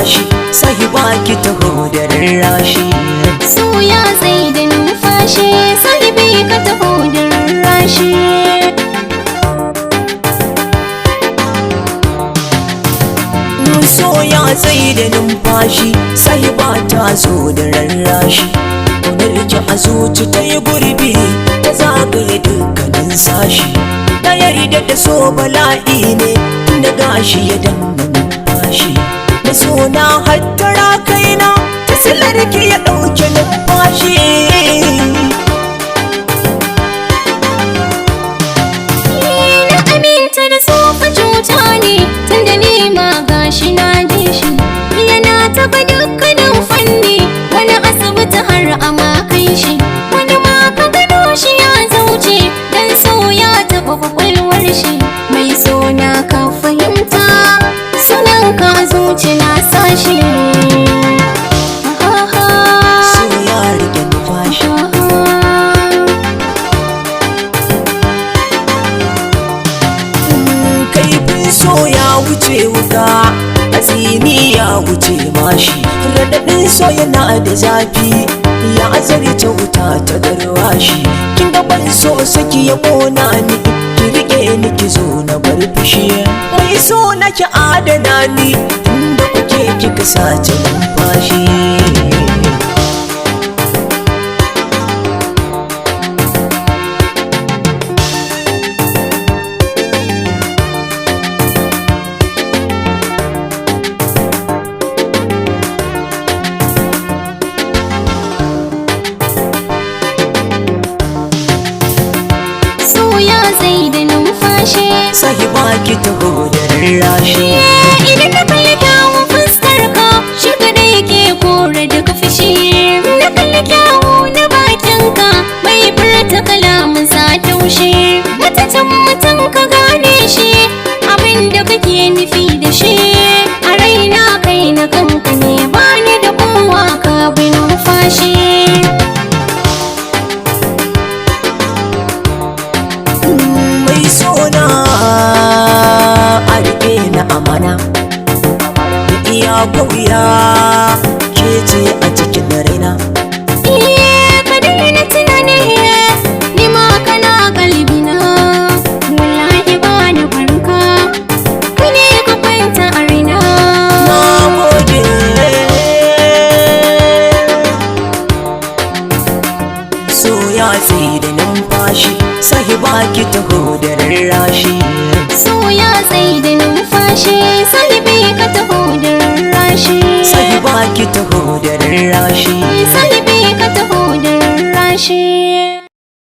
numfashi sai ba ki taho da rarrashi. So ya tsaye da numfashi sahibi ka taho da rarrashi. So ya tsaye da numfashi sai ba ta zo da rarrashi. Ƙaunarki a zuci ta yi gurbi ta zagaye dukkanin sashi. Na yarda da so bala'i ne da gashi ya danna numfashi. Da so na hattara kaina ta silarki ya ɗauke numfashi. Na aminta da so ka cuta ne tunda ni ma gashi na ji shi. Yana taɓa dukkanin fanni wani asibiti har a makai shi. Wani ma ka gano shi ya zauce dan so ya taɓa kwakwalwar shi. Mai so na ka fahimta sunan ka zuci na sashi. So ya rike numfashi. Kaifin so ya wuce wuka, azimi ya wuce mashi. Raɗaɗin so yana da zafi, ya azarta wuta ta garwashi. Kin ga ban so saki ya ƙona ni, ki riƙe ni ki zo na bar fushi. Mai so na ki adana ni, tunda kuke kika sace numfashi. Sai ba ki taho da rarrashi. Idan na kalli kyawun fuskar ka shi kadai yake kore daga fushi. Na kalli kyawu na bakin ka mai furta kalamin sa taushe. Mutuncin mutum ka gane shi abin da kake nufi da shi. A raina kai na kanka ne bani da kowa ka bi numfashi. Mai sona a riƙe na amana, iya kauya ke ce a cikin raina. Ka daina tunani ni ma kana kalbina. Wallahi ba ni farka ka ne ka kwanta a raina. Na gode. So ya tsaye da numfashi sai ba ki taho da rarrashi. So ya tsaye da numfashi sahibi ka taho